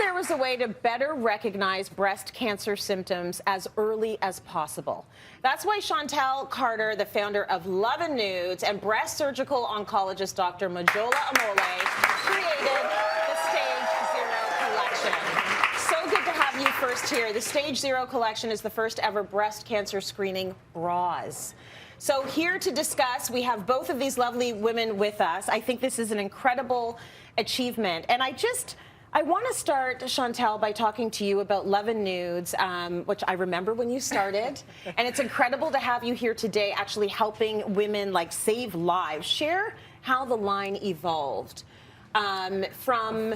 there was a way to better recognize breast cancer symptoms as early as possible. That's why Chantal Carter, the founder of Love Nudes, and breast surgical oncologist Dr. Mojola Omole created the Stage Zero collection. So good to have you first here. The Stage Zero collection is the first ever breast cancer screening bras. So here to discuss, we have both of these lovely women with us. I think this is an incredible achievement. And I want to start, Chantal, by talking to you about Love Nudes, which I remember when you started. And it's incredible to have you here today actually helping women like save lives. Share how the line evolved from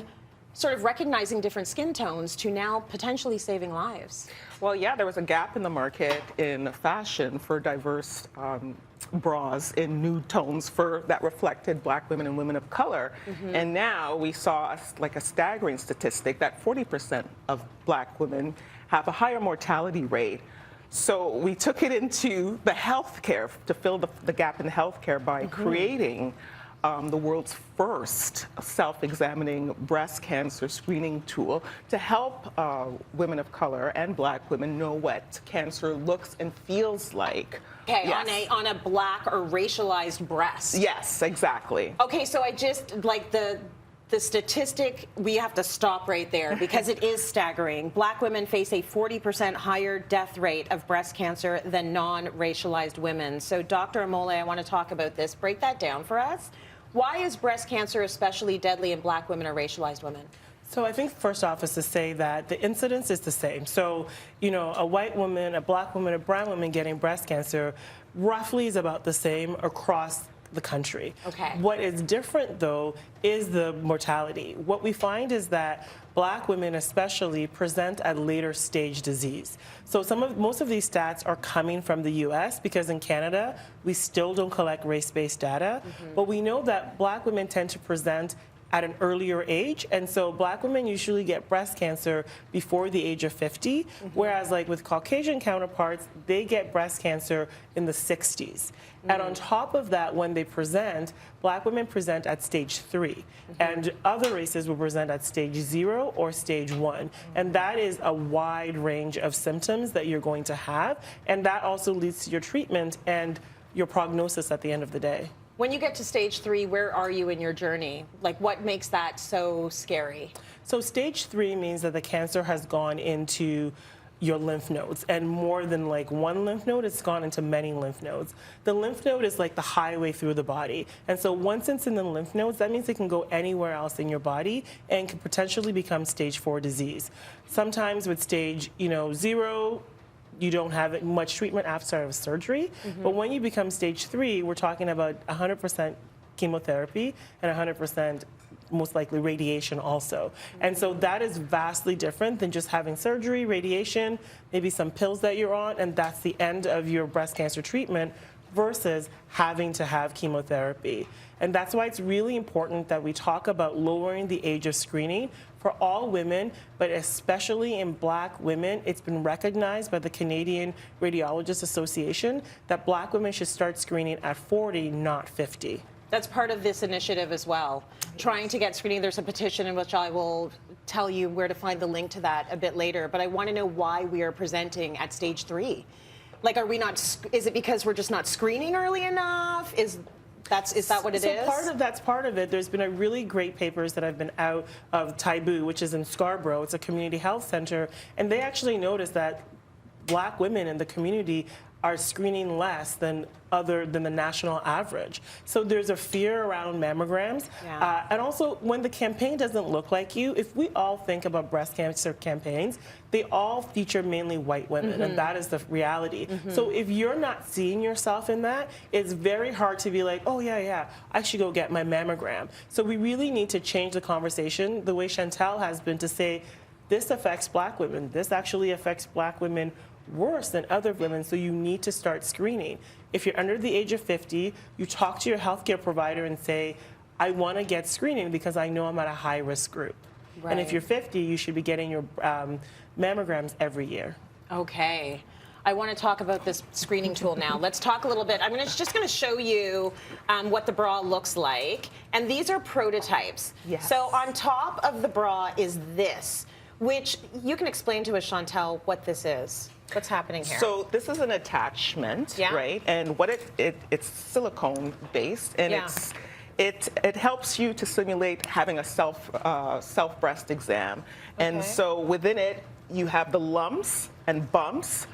sort of recognizing different skin tones to now potentially saving lives. Well, yeah, there was a gap in the market in fashion for diverse bras in nude tones that reflected Black women and women of color. And now we saw a staggering statistic that 40% of Black women have a higher mortality rate. So we took it into the healthcare to fill the gap in healthcare by creating the world's first self-examining breast cancer screening tool to help women of color and Black women know what cancer looks and feels like. Okay, yes. on a Black or racialized breast. Yes, exactly. Okay, so I just, like the statistic, we have to stop right there because it is staggering. Black women face a 40% higher death rate of breast cancer than non-racialized women. So Dr. Omole, I want to talk about this. Break that down for us. Why is breast cancer especially deadly in Black women or racialized women? So I think first off is to say that the incidence is the same. So, you know, a white woman, a Black woman, a brown woman getting breast cancer roughly is about the same across the country. Okay. What is different, though, is the mortality. What we find is that Black women especially present at later stage disease. So most of these stats are coming from the US because in Canada, we still don't collect race-based data. But we know that Black women tend to present at an earlier age, and so Black women usually get breast cancer before the age of 50, whereas like with Caucasian counterparts, they get breast cancer in the 60s. And on top of that, when they present, Black women present at stage 3, and other races will present at stage 0 or stage 1. And that is a wide range of symptoms that you're going to have, and that also leads to your treatment and your prognosis at the end of the day. When you get to stage 3, where are you in your journey? Like, what makes that so scary? So stage 3 means that the cancer has gone into your lymph nodes, and more than like one lymph node, it's gone into many lymph nodes. The lymph node is like the highway through the body. And so once it's in the lymph nodes, that means it can go anywhere else in your body and can potentially become stage 4 disease. Sometimes with stage 0, you don't have much treatment after a surgery. But when you become stage 3, we're talking about 100% chemotherapy and 100% most likely radiation also. And so that is vastly different than just having surgery, radiation, maybe some pills that you're on, and that's the end of your breast cancer treatment versus having to have chemotherapy. And that's why it's really important that we talk about lowering the age of screening for all women, but especially in Black women. It's been recognized by the Canadian Radiologists Association that Black women should start screening at 40, not 50. That's part of this initiative as well. Trying to get screening. There's a petition in which I will tell you where to find the link to that a bit later. But I want to know why we are presenting at stage 3. Like, are we not? Is it because we're just not screening early enough? Is that what it is? So that's part of it. There's been a really great papers that have been out of Taibu, which is in Scarborough. It's a community health center, and they actually noticed that Black women in the community are screening less than the national average. So there's a fear around mammograms. Yeah. And also, when the campaign doesn't look like you, if we all think about breast cancer campaigns, they all feature mainly white women, and that is the reality. So if you're not seeing yourself in that, it's very hard to be like, oh yeah, I should go get my mammogram. So we really need to change the conversation the way Chantal has been to say, this affects Black women. This actually affects Black women worse than other women, so you need to start screening. If you're under the age of 50, you talk to your healthcare provider and say, I want to get screening because I know I'm at a high-risk group. Right. And if you're 50, you should be getting your mammograms every year. Okay. I want to talk about this screening tool now. Let's talk a little bit. I'm just going to show you what the bra looks like. And these are prototypes. Yes. So on top of the bra is this, which you can explain to us, Chantal, what this is. What's happening here? So this is an attachment, Yeah. right? And what it's silicone based, and Yeah. it helps you to simulate having a self breast exam. And Okay. so within it, you have the lumps and bumps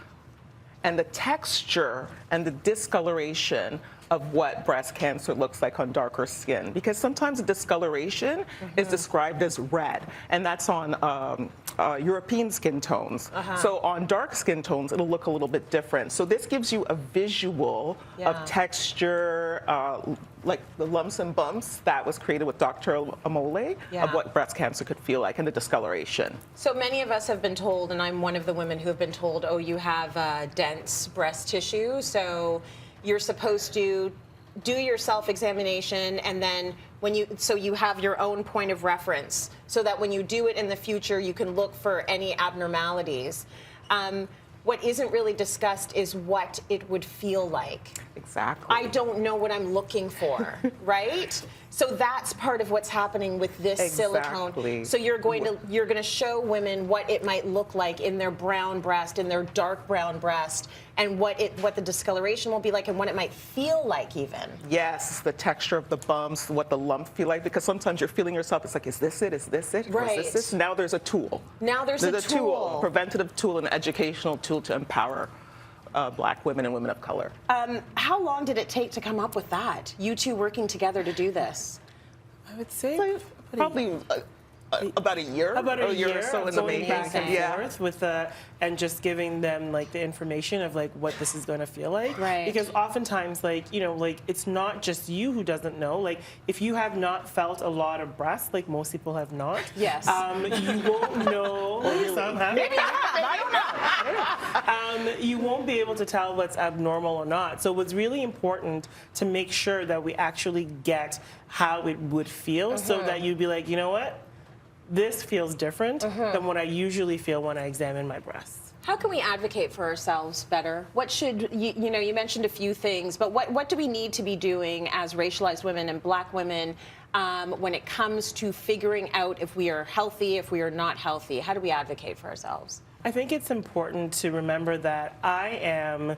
and the texture and the discoloration of what breast cancer looks like on darker skin. Because sometimes the discoloration is described as red, and that's on European skin tones. So on dark skin tones, it'll look a little bit different. So this gives you a visual Yeah. of texture, like the lumps and bumps that was created with Dr. Omole Yeah. of what breast cancer could feel like and the discoloration. So many of us have been told, and I'm one of the women who have been told, oh, you have dense breast tissue, so you're supposed to do your self-examination, and then so you have your own point of reference, so that when you do it in the future, you can look for any abnormalities. What isn't really discussed is what it would feel like. Exactly. I don't know what I'm looking for, right? So that's part of what's happening with this silicone. Exactly. So you're going to show women what it might look like in their brown breast, in their dark brown breast, and what the discoloration will be like, and what it might feel like even. Yes, the texture of the bumps, what the lump feel like, because sometimes you're feeling yourself, it's like, is this it? Is this it? Or Right. is this it? Now there's a tool. Now there's a tool. a preventative tool, an educational tool to empower Black women and women of color. How long did it take to come up with that? You two working together to do this? I would say So probably about a year. about a year or so of in the going making. back and Yeah. forth with and just giving them like the information of like what this is going to feel like. Right. Because oftentimes like it's not just you who doesn't know. Like if you have not felt a lot of breasts, like most people have not. Yes. You won't know. Some have. Maybe I have. I don't know. You won't be able to tell what's abnormal or not. So it's really important to make sure that we actually get how it would feel so that you'd be like, you know what? This feels different than what I usually feel when I examine my breasts. How can we advocate for ourselves better? What should, you mentioned a few things, but what do we need to be doing as racialized women and Black women when it comes to figuring out if we are healthy, if we are not healthy? How do we advocate for ourselves? I think it's important to remember that I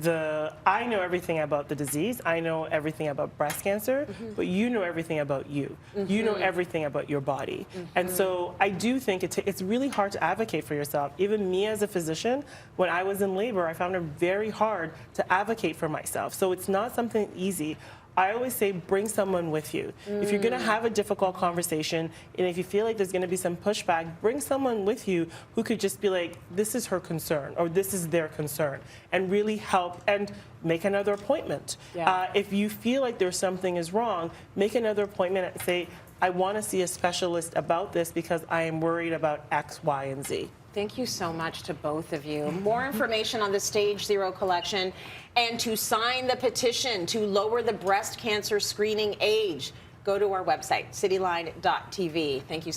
know everything about the disease. I know everything about breast cancer, but you know everything about you. You know everything about your body. And so I do think it's really hard to advocate for yourself. Even me as a physician, when I was in labor, I found it very hard to advocate for myself. So it's not something easy. I always say bring someone with you. If you're going to have a difficult conversation, and if you feel like there's going to be some pushback, bring someone with you who could just be like, this is her concern, or this is their concern, and really help and make another appointment. Yeah. If you feel like there's something is wrong, make another appointment and say, I want to see a specialist about this because I am worried about X, Y, and Z. Thank you so much to both of you. More information on the Stage Zero collection and to sign the petition to lower the breast cancer screening age, go to our website, cityline.tv. Thank you so much.